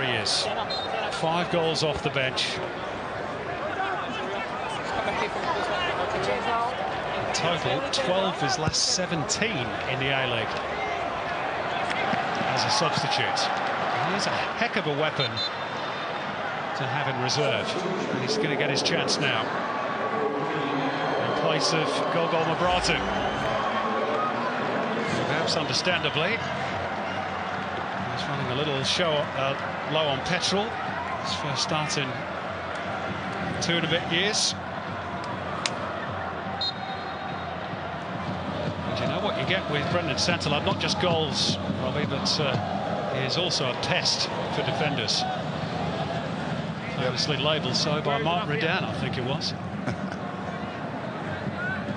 there he is. 5 goals off the bench. In total, 12 of his last 17 in the A-League as a substitute. He is a heck of a weapon to have in reserve, and he's going to get his chance now in place of Gogol Mabratu. Perhaps understandably, he's running a little low on petrol. His first start in 2 and a bit years. And you know what you get with Brendan Santalab, not just goals, Robbie, but he is also a pest for defenders. Famously labelled so by Mark Redan, I think it was.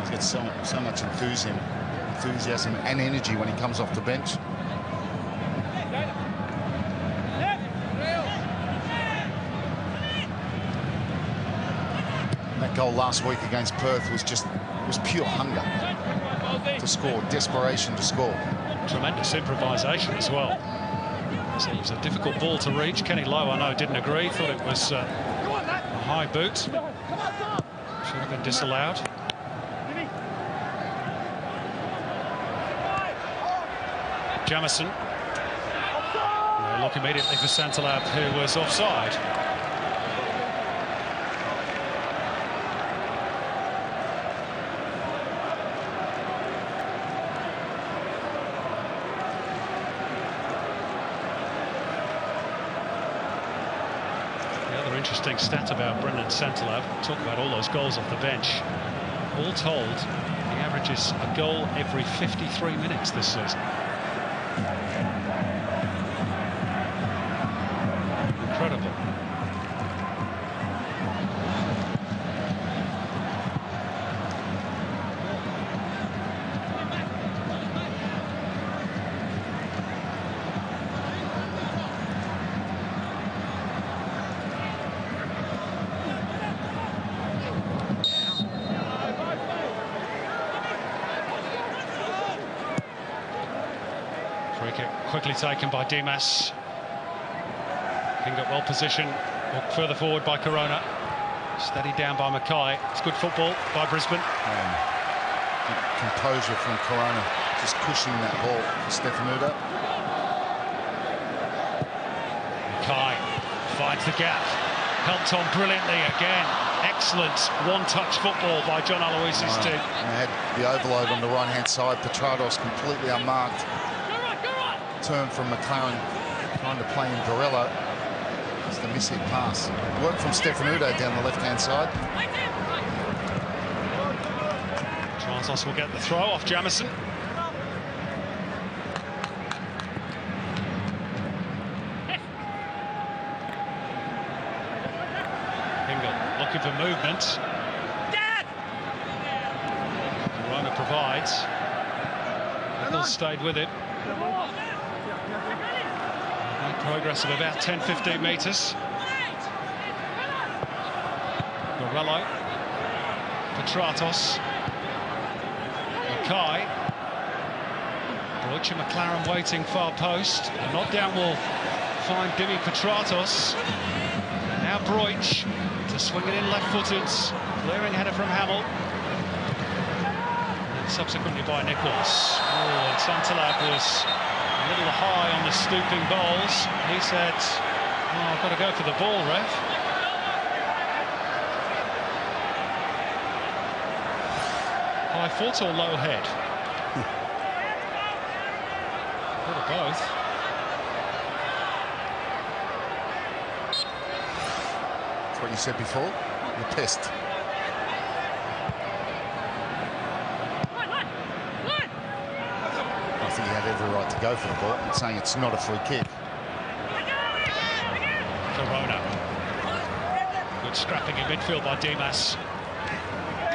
He's got so much enthusiasm and energy when he comes off the bench. That goal last week against Perth was pure hunger to score, desperation to score. Tremendous improvisation as well. So it was a difficult ball to reach. Kenny Lowe, I know, didn't agree. Thought it was a high boot. Should have been disallowed. Jamison. They look immediately for Santalab, who was offside. Interesting stat about Brendan Santalab. Talk about all those goals off the bench. All told, he averages a goal every 53 minutes this season. Incredible. Quickly taken by Dimas. King got well positioned, walked further forward by Corona. Steadied down by Mackay. It's good football by Brisbane. Composure from Corona, just cushioning that ball for Stefanuto. Mackay finds the gap. Helped on brilliantly again. Excellent one-touch football by John Aloisi's team. And they had the overload on the right-hand side. Petratos completely unmarked. Turn from McLaren, trying to play in Varela. It's the mishit pass. Work from Stefanuto down the left-hand side. Transos will get the throw off Jamison. Hingle looking for movement. Corona provides. Nichols stayed with it. Progress of about 10-15 metres. Borrello, Petratos, Mackay, Deutsche McLaren waiting far post. A nod down will find Dimi Petratos. Now Broich to swing it in left-footed, clearing header from Hamill. And subsequently by Nichols. Oh, and Santalab was a little high on the stooping bowls. He said, oh, I've got to go for the ball, ref. High foot or low head? A bit of both. That's what you said before. You're pissed. I think he had every right to go for the ball. I'm saying it's not a free kick. Corona. Good scrapping in midfield by Dimas.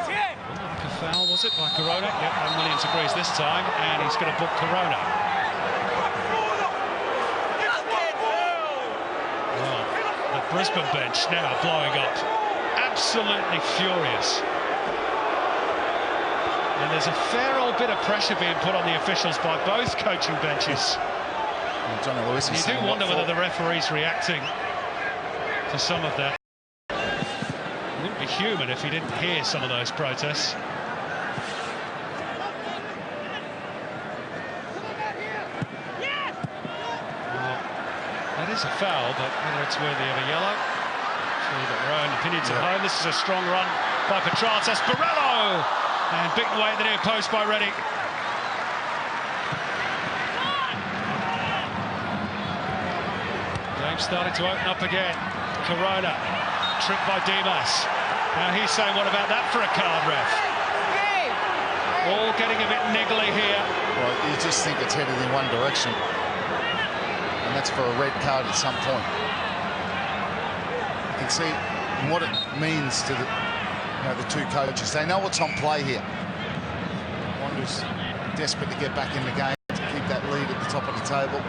Like a foul, was it, by Corona? Yep, and Williams agrees this time, and he's going to book Corona. Well, the Brisbane bench now blowing up. Absolutely furious. And there's a fair old bit of pressure being put on the officials by both coaching benches. Johnny Lewis is You do wonder whether the referee's reacting to some of that. He wouldn't be human if he didn't hear some of those protests. Well, that is a foul, but whether it's worthy of a yellow, we've got our own opinions at home. This is a strong run by Petratos. Borrello! And beaten away at the near post by Reading. Game starting to open up again. Corona, tricked by Dimas. Now he's saying, what about that for a card, ref? All getting a bit niggly here. Well, you just think it's headed in one direction. And that's for a red card at some point. You can see what it means to the two coaches. They know what's on play here. Wanderers desperate to get back in the game, to keep that lead at the top of the table.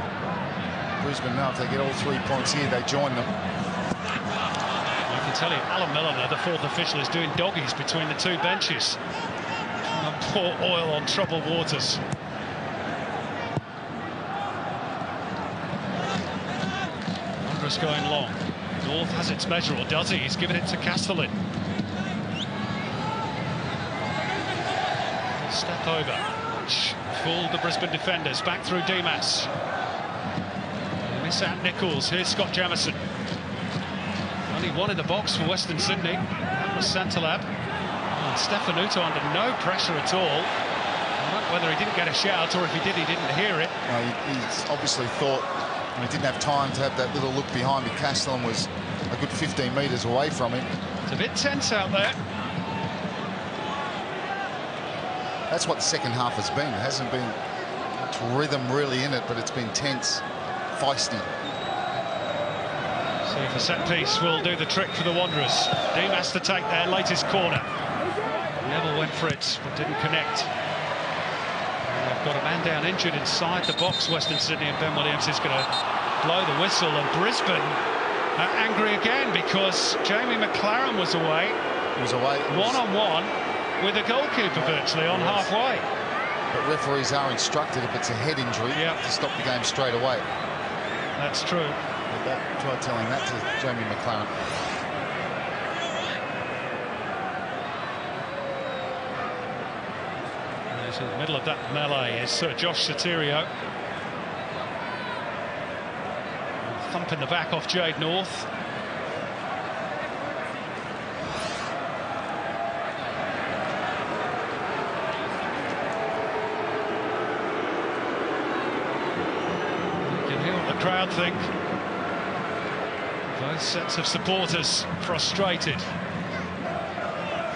Brisbane know if they get all 3 points here, they join them. I can tell you, Alan Milliner, the fourth official, is doing doggies between the two benches. Trying to pour oil on troubled waters. Wanderers going long. North has its measure, or does he? He's given it to Castellin. Step over, which fooled the Brisbane defenders. Back through Dimas. They miss out Nichols. Here's Scott Jamieson. Only one in the box for Western Sydney. That was Santalab. And Stefanuto under no pressure at all. I don't know whether he didn't get a shout, or if he did, he didn't hear it. He's obviously thought he didn't have time to have that little look behind me. Castellin was a good 15 metres away from him. It's a bit tense out there. That's what the second half has been. It hasn't been much rhythm really in it, but it's been tense, feisty. So if a set piece will do the trick for the Wanderers. Dimas to take their latest corner. Neville went for it, but didn't connect. And they've got a man down injured inside the box, Western Sydney, and Ben Williams is going to blow the whistle. And Brisbane are angry again because Jamie McLaren was away. He was away. One-on-one with a goalkeeper virtually on halfway. But referees are instructed if it's a head injury to stop the game straight away. That's true. Try telling that to Jamie McLaren. In the middle of that melee is Sir Josh Sotirio. Thump in the back off Jade North. You can hear what the crowd think. Both sets of supporters frustrated.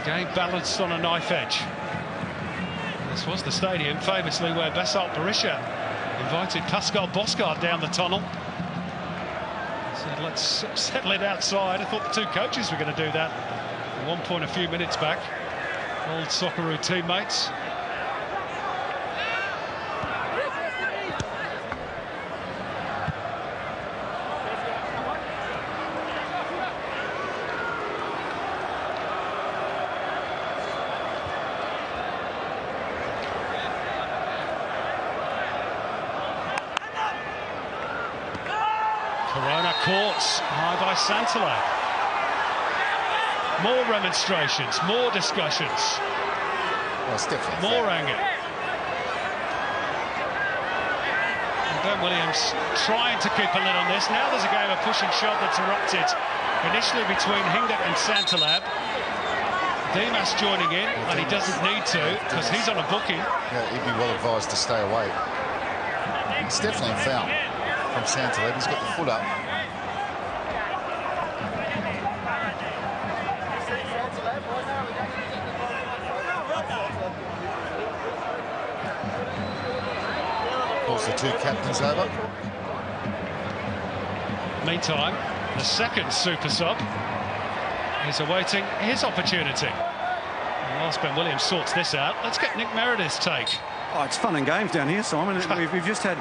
Game balanced on a knife edge. This was the stadium, famously, where Besart Berisha invited Pascal Boscard down the tunnel. Said, let's settle it outside. I thought the two coaches were going to do that at one point a few minutes back. Old Socceroo teammates. Corona caught high by Santalab. More remonstrations, more discussions. Well, it's definitely more anger. And Ben Williams trying to keep a lid on this. Now there's a game of push and shove that's erupted initially between Hingert and Santalab. Dimas joining in, and he doesn't need to because he's on a booking. Yeah, he'd be well advised to stay away. It's definitely a foul from Santalab. He's got the foot up. Calls the two captains over. Meantime, the second super sub is awaiting his opportunity. And whilst Ben Williams sorts this out, let's get Nick Meredith's take. Oh, it's fun and games down here, Simon. We've just had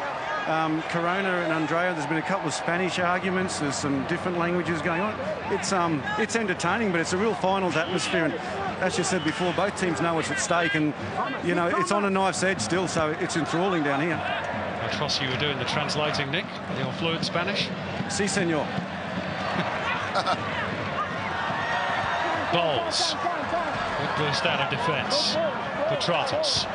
Corona and Andrea. There's been a couple of Spanish arguments. There's some different languages going on. It's entertaining, but it's a real finals atmosphere. And as you said before, both teams know what's at stake, and you know it's on a knife's edge still, so it's enthralling down here. I trust you were doing the translating, Nick. You're fluent Spanish. Si, senor. Bowles. Good burst out of defence. Petratos.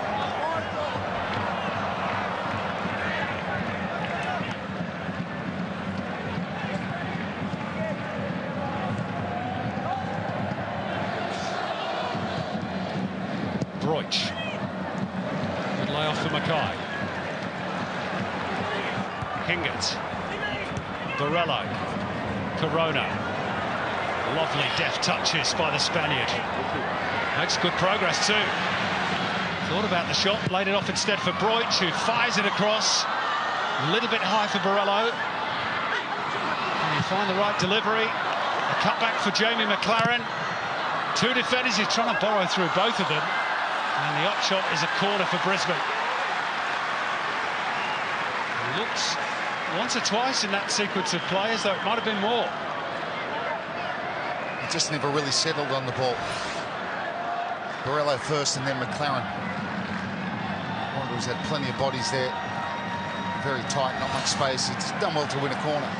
Broich. Good layoff for Mackay. Hingett. Borello. Corona. Lovely deft touches by the Spaniard. Makes good progress too. Thought about the shot, laid it off instead for Broich, who fires it across. A little bit high for Borello. And you find the right delivery. A cutback for Jamie McLaren. Two defenders, he's trying to borrow through both of them. And the upshot is a corner for Brisbane. It looks once or twice in that sequence of play as though it might have been more. He just never really settled on the ball. Borello first and then McLaren. Wanderers had plenty of bodies there. Very tight, not much space. It's done well to win a corner.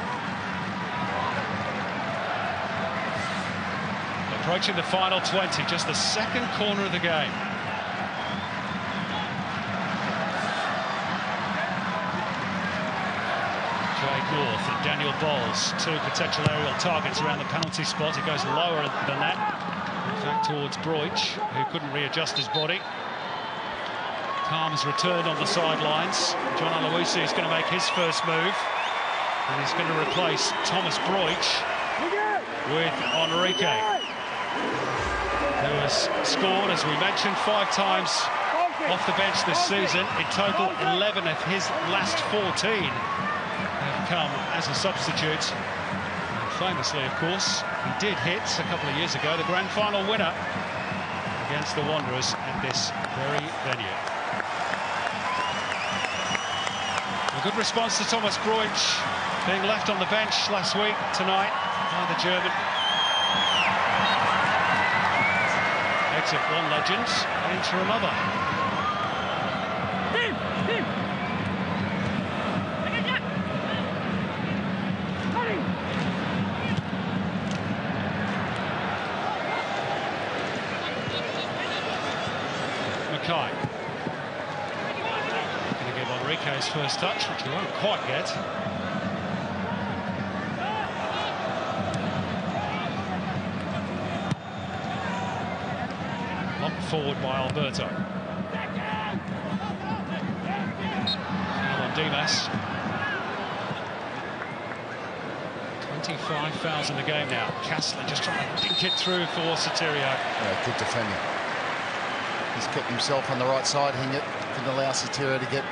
Approaching the final 20, just the second corner of the game. North and Daniel Bowles, two potential aerial targets around the penalty spot. It goes lower than that, in fact towards Broich, who couldn't readjust his body. Palmer's returned on the sidelines. John Aloisi is going to make his first move, and he's going to replace Thomas Broich with Enrique, who has scored, as we mentioned, 5 times off the bench this season. In total, 11 of his last 14 come as a substitute. And famously, of course, he did hit a couple of years ago the grand final winner against the Wanderers at this very venue. A good response to Thomas Broich being left on the bench last week, tonight by the German. Exit one legend, enter another. Mackay. Going to give Enrique his first touch, which he won't quite get. Locked forward by Alberto. Foul on Dimas. 25 fouls in the game now. Kastler just trying to dink it through for Sotirio. Yeah, good defending. He's kept himself on the right side. Hingett didn't allow Sotirio to get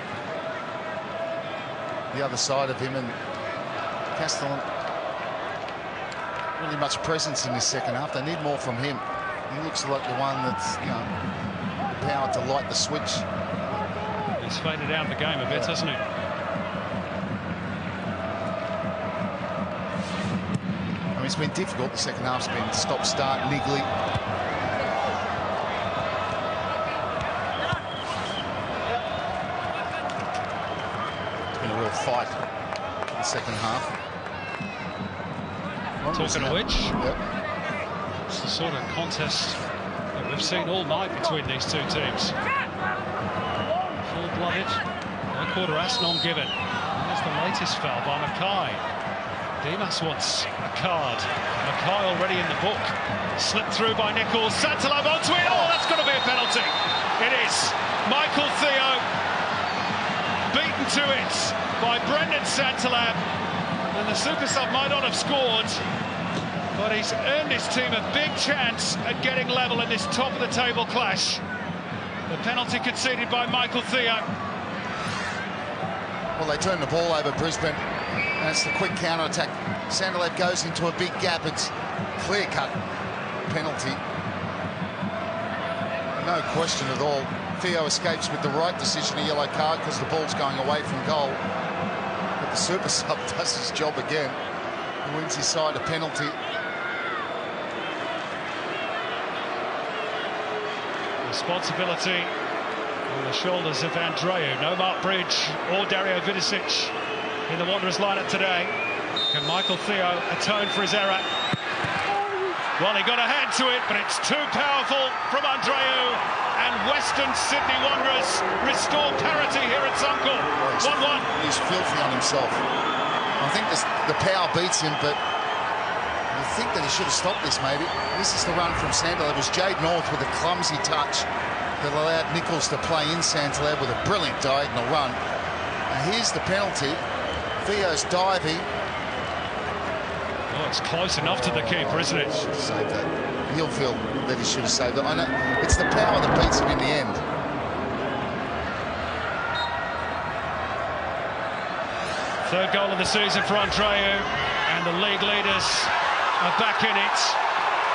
the other side of him, and Castellan really much presence in this second half. They need more from him. He looks like the one that's, you know, the power to light the switch. He's faded out of the game a bit, hasn't he? I mean, it's been difficult. The second half's been stop-start, niggly. Fight in the second half. Talking of which, yep. It's the sort of contest that we've seen all night between these two teams. Full-blooded, no quarter-ass, none given. There's the latest foul by Mackay. Dimas wants a card. Mackay already in the book. Slipped through by Nichols. Santalab onto it. Oh, that's got to be a penalty. It is. Michael Theo beaten to it by Brendan Santalab, and the super sub might not have scored, but he's earned his team a big chance at getting level in this top of the table clash. The penalty conceded by Michael Theo. Well, they turn the ball over, Brisbane, and it's the quick counter-attack. Santalab goes into a big gap. It's clear-cut penalty, no question at all. Theo escapes with the right decision, a yellow card, because the ball's going away from goal. But the super sub does his job again. He wins his side a penalty. Responsibility the shoulders of Andreu. No Mark Bridge or Dario Vidicic in the Wanderers lineup today. Can Michael Theo atone for his error? Well, he got a hand to it, but it's too powerful from Andreu. And Western Sydney Wanderers restore parity here at Suncorp. 1-1. He's filthy on himself. I think the power beats him, but you think that he should have stopped this, maybe. This is the run from Santalab. It was Jade North with a clumsy touch that allowed Nichols to play in Santalab with a brilliant diagonal run. And here's the penalty. Theo's diving. Oh, it's close enough to the keeper, isn't it? Saved that. He'll feel that he should have saved it. I know it's the power that beats him in the end. Third goal of the season for Andreu, and the league leaders are back in it.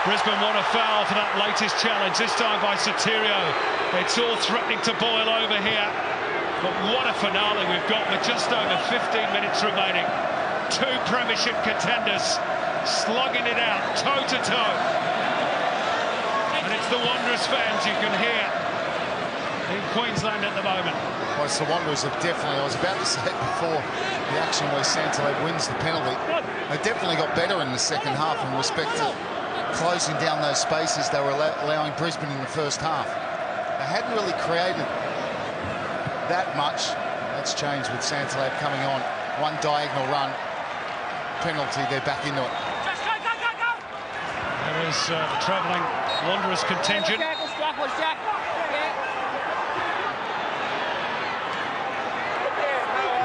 Brisbane want a foul for that latest challenge, this time by Sotirio. It's all threatening to boil over here. But what a finale we've got with just over 15 minutes remaining. Two premiership contenders slugging it out toe-to-toe. And it's the Wanderers fans you can hear in Queensland at the moment. Well, it's the Wanderers have definitely, I was about to say it before the action where Santalab wins the penalty. They definitely got better in the second half in respect to closing down those spaces they were allowing Brisbane in the first half. They hadn't really created that much. That's changed with Santalab coming on. One diagonal run. Penalty, they're back into it. There is the travelling Wanderers contingent.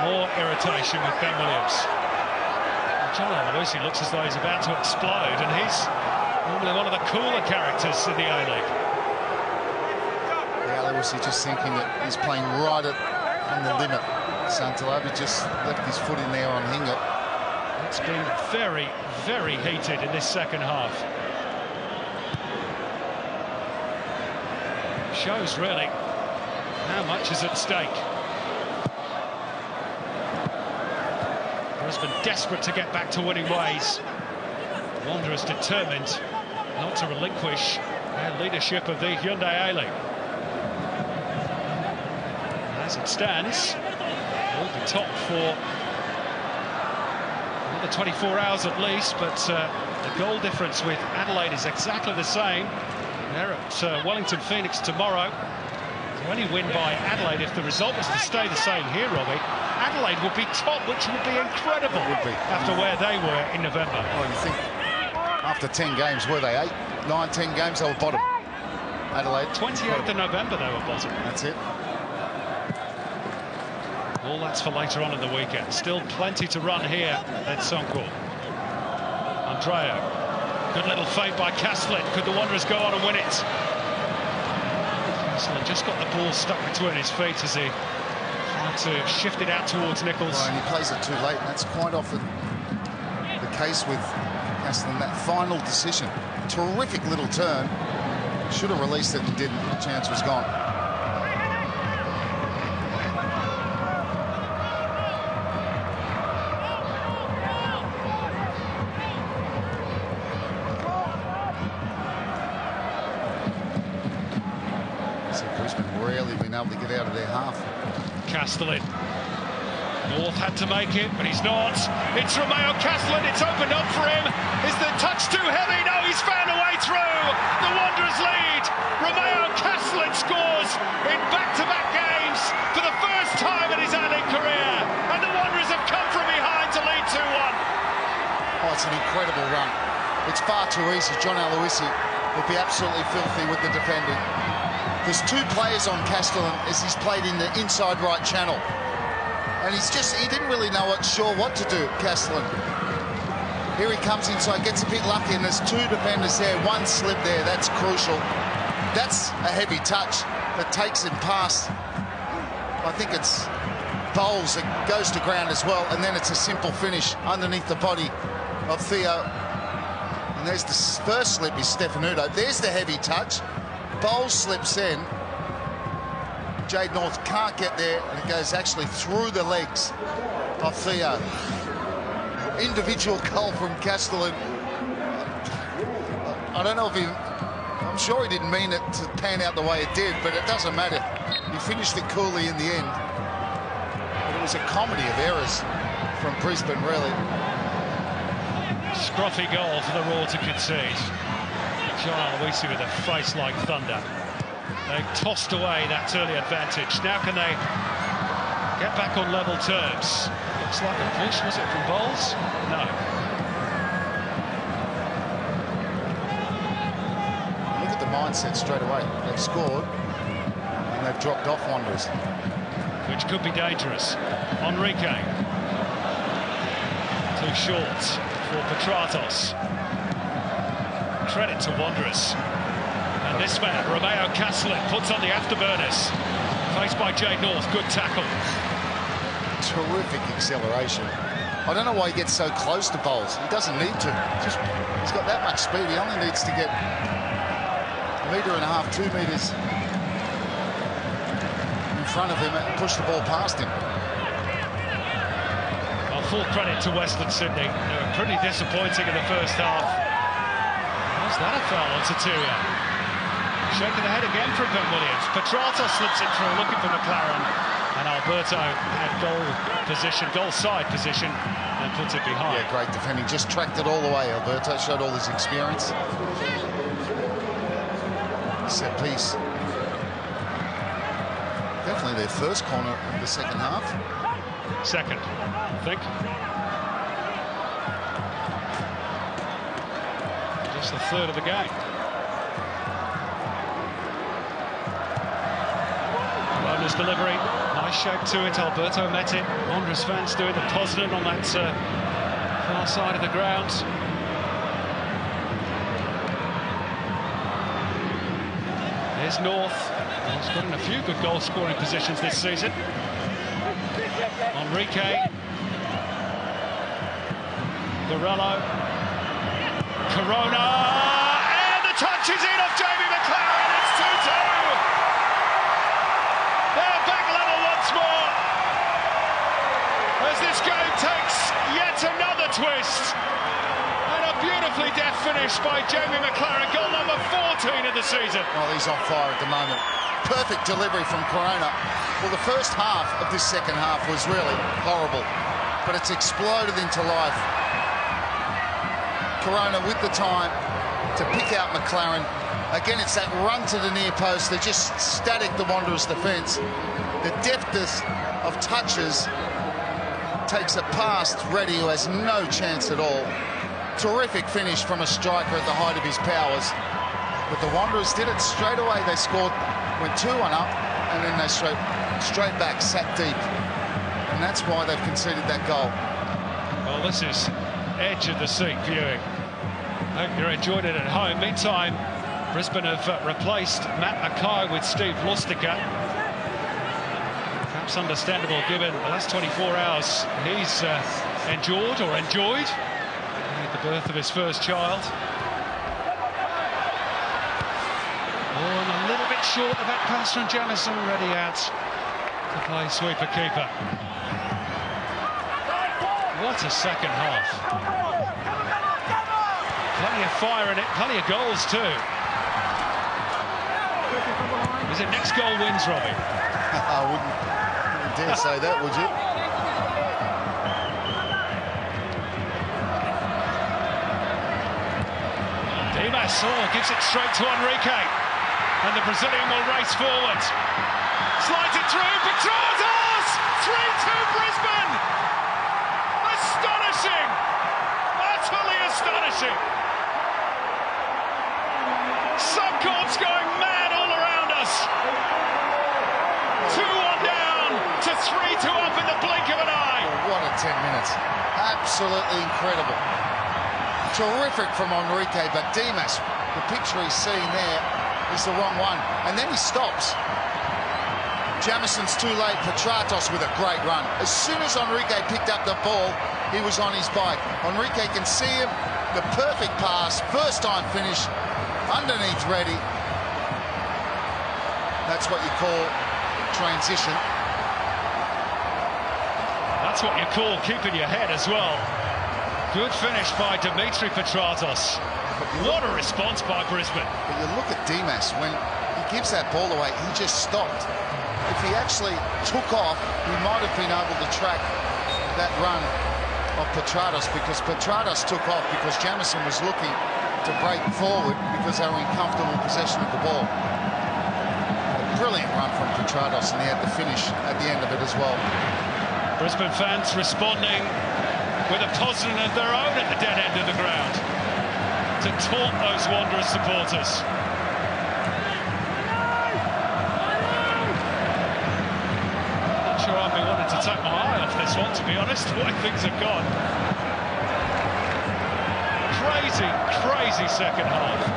More irritation with Ben Williams. John Aloisi looks as though he's about to explode, and he's normally one of the cooler characters in the A-League. Yeah, Aloisi just thinking that he's playing right on the limit. Santalab just left his foot in there on Hinga. It's been very, very heated in this second half. Shows really how much is at stake. Brisbane desperate to get back to winning ways. Wanderers determined not to relinquish their leadership of the Hyundai A-League. As it stands, they'll be top for another 24 hours at least, but the goal difference with Adelaide is exactly the same. They're at Wellington Phoenix tomorrow. To only win by Adelaide, if the result was to stay the same here, Robbie, Adelaide would be top, which would be incredible. Would be. After where they were in November. Well, you think after 10 games, were they 8, 9, 10 games, they were bottom. Adelaide. 28th of November, they were bottom. That's it. All that's for later on in the weekend. Still plenty to run here at Suncorp. Andreu. Good little feint by Castellin. Could the Wanderers go on and win it? Castellin just got the ball stuck between his feet as he tried to shift it out towards Nichols. Well, and he plays it too late, and that's quite often the case with Castellin. That final decision. Terrific little turn. Should have released it and didn't. The chance was gone. Able to get out of their half. Castellin. North had to make it, but he's not. It's Romeo Castellin. It's opened up for him. Is the touch too heavy? No, he's found a way through. The Wanderers lead. Romeo Castellin scores in back-to-back games for the first time in his A-League career. And the Wanderers have come from behind to lead 2-1. Oh, it's an incredible run. It's far too easy. John Aloisi would be absolutely filthy with the defending. There's two players on Castellin as he's played in the inside right channel. And he didn't really know what to do, Castellin. Here he comes inside, gets a bit lucky, and there's two defenders there. One slip there, that's crucial. That's a heavy touch that takes him past. I think it's Bowles that goes to ground as well, and then it's a simple finish underneath the body of Theo. And there's the first slip is Stefanuto. There's the heavy touch. Bowles slips in. Jade North can't get there, and it goes actually through the legs of Theo. Individual goal from Castellin. I don't know if he... I'm sure he didn't mean it to pan out the way it did, but it doesn't matter. He finished it coolly in the end. But it was a comedy of errors from Brisbane, really. Scruffy goal for the Roar to concede. John Aloisi with a face like thunder. They've tossed away that early advantage. Now can they get back on level terms? Looks like a push, was it, from Bowles? No. Look at the mindset straight away. They've scored and they've dropped off Wanderers. Which could be dangerous. Enrique. Too short for Petratos. Credit to Wanderers. And this man, Romeo Castellin, puts on the afterburners. Faced by Jay North, good tackle. Terrific acceleration. I don't know why he gets so close to Bowles. He doesn't need to. He's got that much speed. He only needs to get 1.5 meters, 2 meters in front of him and push the ball past him. Well, full credit to Western Sydney. They were pretty disappointing in the first half. Was that a foul on Tatuya? Shaking the head again from Ben Williams. Petratos slips it through, looking for McLaren. And Alberto had goal side position, and puts it behind. Yeah, great defending. Just tracked it all the way. Alberto showed all his experience. Set piece. Definitely their first corner of the second half. Second, I think. Just the third of the game. Bonus delivery, nice shape to it. Alberto met it. Wanderers fans doing the Poznan on that far side of the ground. There's North. He's got in a few good goal-scoring positions this season. Enrique. Borrello. Corona. And the touch is in off Jamie McLaren. It's 2-2. They're back level once more. As this game takes yet another twist. And a beautifully deft finish by Jamie McLaren. Goal number 14 of the season. Well, he's on fire at the moment. Perfect delivery from Corona. Well, the first half of this second half was really horrible, but it's exploded into life. Corona with the time to pick out McLaren. Again, it's that run to the near post. They're just static, the Wanderers' defence. The deftness of touches takes it past Reddy, who has no chance at all. Terrific finish from a striker at the height of his powers. But the Wanderers did it straight away. They scored, went 2-1 up, and then they straight back, sat deep. And that's why they've conceded that goal. Well, this is edge of the seat viewing. I hope you're enjoying it at home. Meantime, Brisbane have replaced Matt Mackay with Steve Lustica. Perhaps understandable given the last 24 hours he's endured or enjoyed with the birth of his first child. Oh, and a little bit short of that pass from Jamison, ready out to play sweeper keeper. What a second half. Plenty of fire in it, plenty of goals too. Is it next goal wins, Robbie? I wouldn't dare say that, would you? Dimas gives it straight to Enrique. And the Brazilian will race forward. Slides it through, Petratos! 3-2 Brisbane! Astonishing! Utterly astonishing! Subcourt's going mad all around us. 2-1 down to 3-2 up in the blink of an eye. Oh, what a 10 minutes. Absolutely incredible. Terrific from Enrique, but Dimas, the picture he's seeing there is the wrong one. And then he stops. Jamison's too late. Petratos with a great run. As soon as Enrique picked up the ball, he was on his bike. Enrique can see him. The perfect pass. First time finish. Underneath Reddy. That's what you call transition. That's what you call keeping your head as well. Good finish by Dimitri Petratos. What a response by Brisbane. But you look at Dimas, when he gives that ball away, he just stopped. If he actually took off, he might have been able to track that run of Petratos, because Petratos took off because Jamison was looking to break forward because they were in comfortable possession of the ball. A brilliant run from Petratos, and he had the finish at the end of it as well. Brisbane fans responding with a positive of their own at the dead end of the ground to taunt those Wanderers supporters. Not sure I'd be wanting to take my eye off this one, to be honest, the way things have gone. Crazy, crazy second half.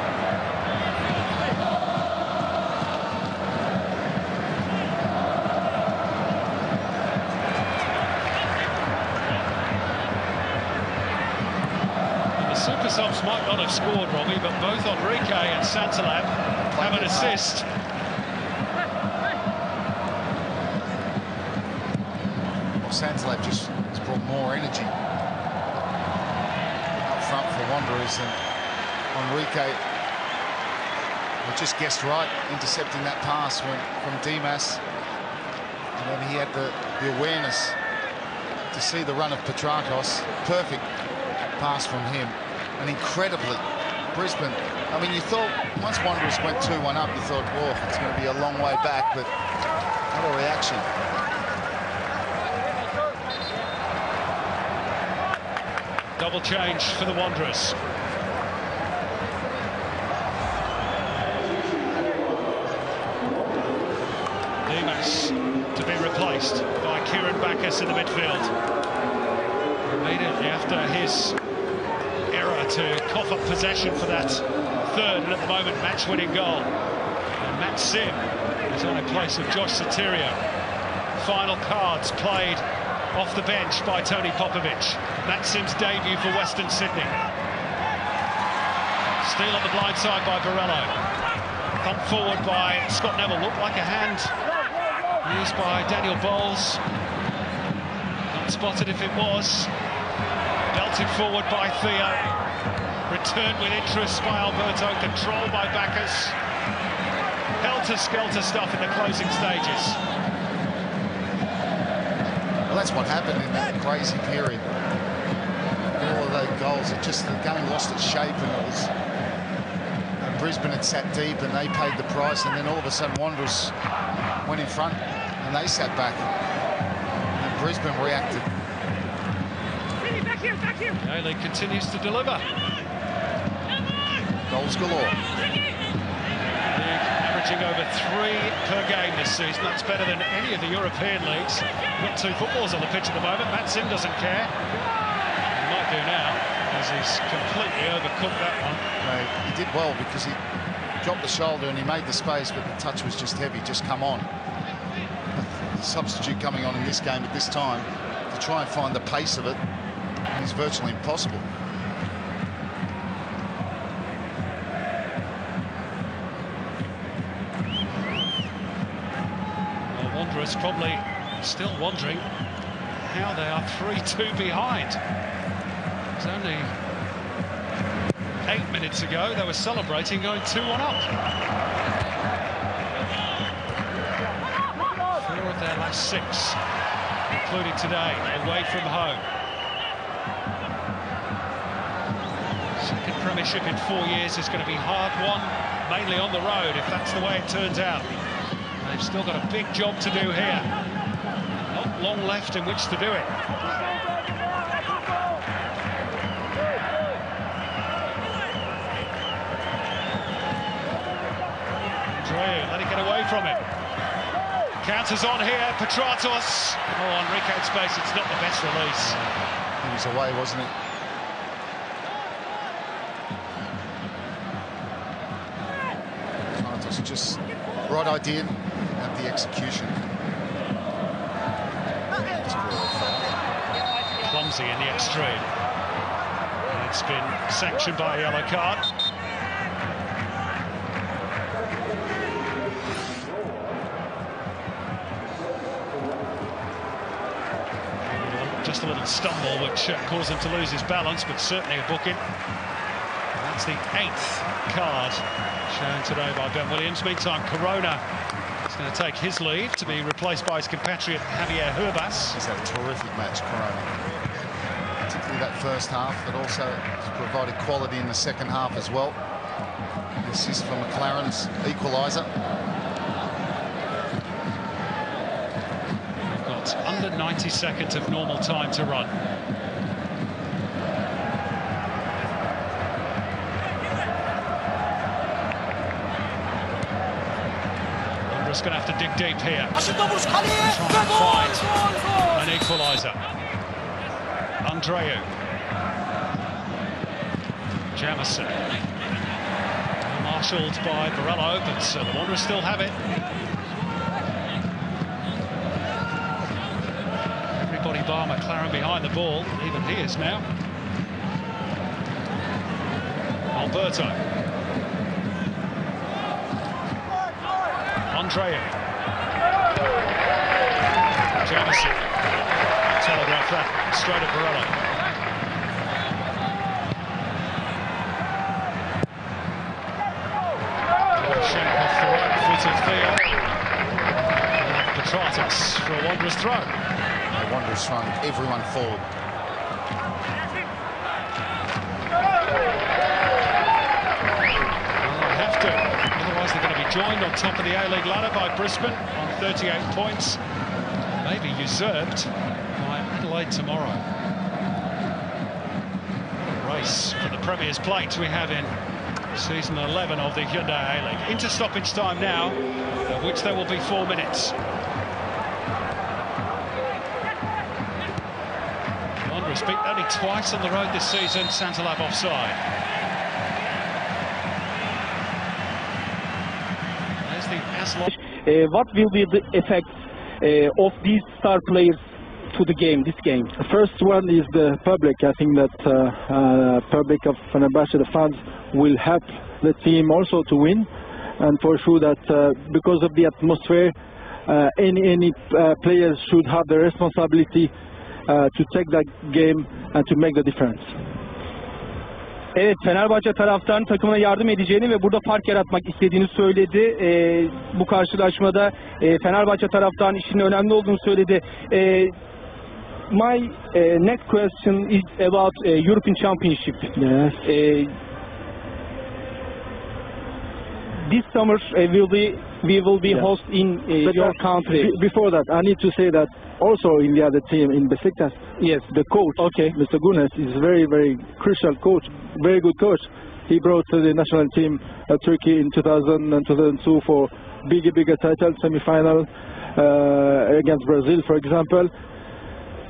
Super subs might not have scored, Robbie, but both Enrique and Santalab have an assist. Well, Santalab just has brought more energy up front for Wanderers, and Enrique just guessed right, intercepting that pass from Dimas, and then he had the awareness to see the run of Petratos. Perfect pass from him. And incredibly, Brisbane, I mean, you thought once Wanderers went 2-1 up, you thought, whoa, it's going to be a long way back, but what a reaction. Double change for the Wanderers. Dimas to be replaced by Kieran Bacchus in the midfield. Immediately after his error to cough up possession for that third and at the moment match-winning goal. And Matt Sim is on in place of Josh Sotirio. Final cards played off the bench by Tony Popovic. Matt Sim's debut for Western Sydney. Steal on the blind side by Borello. Thumped forward by Scott Neville. Looked like a hand used by Daniel Bowles. Not spotted if it was. Belted forward by Theo. Returned with interest by Alberto. Controlled by Bacchus. Helter-skelter stuff in the closing stages. Well, that's what happened in that crazy period. All of those goals, the game lost its shape, and Brisbane had sat deep and they paid the price, and then all of a sudden Wanderers went in front and they sat back. And Brisbane reacted. A-League continues to deliver. Goals galore. League averaging over 3 per game this season. That's better than any of the European leagues. Got 2 footballs on the pitch at the moment. Matt Sim doesn't care. He might do now, as he's completely overcooked that one. He did well because he dropped the shoulder and he made the space, but the touch was just heavy, just come on. The substitute coming on in this game at this time to try and find the pace of it is virtually impossible. Well, Wanderers probably still wondering how they are 3-2 behind. It was only 8 minutes ago they were celebrating going 2-1 up. 4 of their last 6, including today, away from home. Second premiership in 4 years is going to be hard won, mainly on the road, if that's the way it turns out. They've still got a big job to do here. Not long left in which to do it. Andreu, let it get away from him. Counters on here, Petratos. Oh, Enrique's space, it's not the best release. He was away, wasn't it? Petratos just right idea and the execution. Clumsy in the extreme. And it's been sanctioned by a yellow card. Just a little stumble which caused him to lose his balance, but certainly a booking. It's the 8th card shown today by Ben Williams. Meantime, Corona is going to take his leave to be replaced by his compatriot Javier Herbas. He's had a terrific match, Corona. Particularly that first half, but also provided quality in the second half as well. The assist for McLaren's equaliser. We've got under 90 seconds of normal time to run. Wanderers going to have to dig deep here. Try and find an equaliser. Andreu. Jamison. Marshalled by Borrello, but the Wanderers still have it. Everybody bar McLaren behind the ball, even he is now. Alberto. Andreu. Jamison. Telegraph that straight at Borrello. Off the right foot of Theo. Petratos for a Wanderers throw. The Wanderers throwing everyone forward. Well, they have to, otherwise they're going to be joined on top of the A-League ladder by Brisbane on 38 points. Maybe usurped by Adelaide tomorrow. What a race for the Premier's plate we have in Season 11 of the Hyundai A-League. Into stoppage time now, of which there will be 4 minutes. Wanderers beat only twice on the road this season. Santalab offside. There's the Aslan. What will be the effect of these star players to the game, this game? The first one is the public. I think that public of Fenerbahce, the fans, will help the team also to win, and for sure that because of the atmosphere, any players should have the responsibility to take that game and to make the difference. Evet, Fenerbahçe taraftarının takımına yardım edeceğini ve burada fark yaratmak istediğini söyledi. Bu karşılaşmada Fenerbahçe taraftarının işinin önemli olduğunu söyledi. My next question is about European Championship. Yes. This summer we will be host in your country. Before that, I need to say that also in the other team, in Besiktas, Yes. the coach, Okay. Mr. Gunes, is very, very crucial coach, very good coach. He brought to the national team Turkey in 2000 and 2002 for bigger title, semi-final against Brazil, for example.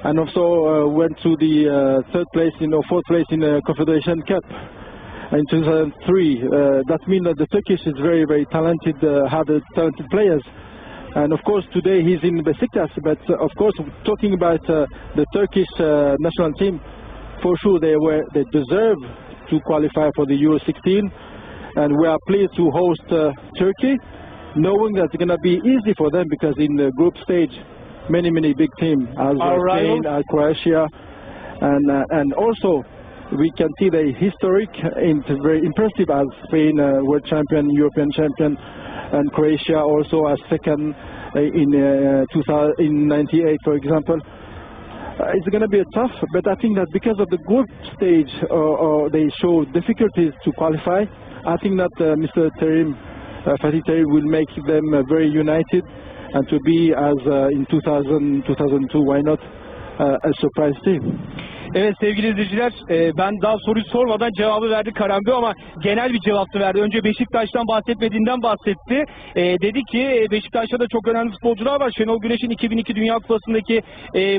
And also went to the fourth place in the Confederation Cup in 2003. That means that the Turkish is very, very talented, have talented players. And of course today he's in Besiktas, but of course talking about the Turkish national team, for sure they deserve to qualify for the Euro 16, and we are pleased to host Turkey, knowing that it's going to be easy for them because in the group stage many big teams as Spain, Croatia, and also we can see the historic, it's very impressive as Spain world champion, European champion, and Croatia also as second in '98, for example. It's going to be tough, but I think that because of the group stage, they show difficulties to qualify. I think that Mr. Fatih Terim will make them very united, and to be as in 2002, why not a surprise team. Evet sevgili izleyiciler, ben daha soruyu sormadan cevabı verdi Karambeu ama genel bir cevaptı verdi. Önce Beşiktaş'tan bahsetmediğinden bahsetti. Dedi ki Beşiktaş'ta da çok önemli futbolcular var. Şenol Güneş'in 2002 Dünya Kupası'ndaki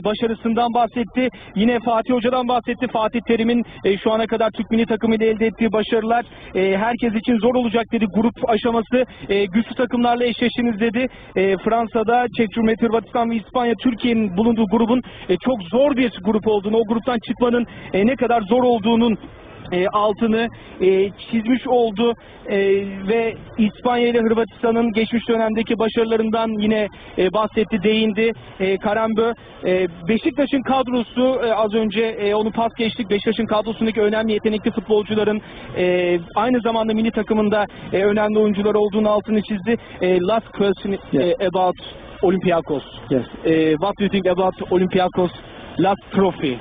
başarısından bahsetti. Yine Fatih Hoca'dan bahsetti. Fatih Terim'in şu ana kadar Türk milli takımıyla elde ettiği başarılar herkes için zor olacak dedi. Grup aşaması güçlü takımlarla eşleşiniz dedi. Fransa'da Çek Cumhuriyeti, Hırvatistan ve İspanya, Türkiye'nin bulunduğu grubun çok zor bir grup olduğunu, o gruptan çıkmanın ne kadar zor olduğunun altını çizmiş oldu ve İspanya ile Hırvatistan'ın geçmiş dönemdeki başarılarından yine bahsetti, değindi Karambö. Beşiktaş'ın kadrosu, az önce onu pas geçtik, Beşiktaş'ın kadrosundaki önemli yetenekli futbolcuların aynı zamanda milli takımında önemli oyuncular olduğunu altını çizdi. Last question about Olympiakos. Yes. What do you think about Olympiakos last trophy?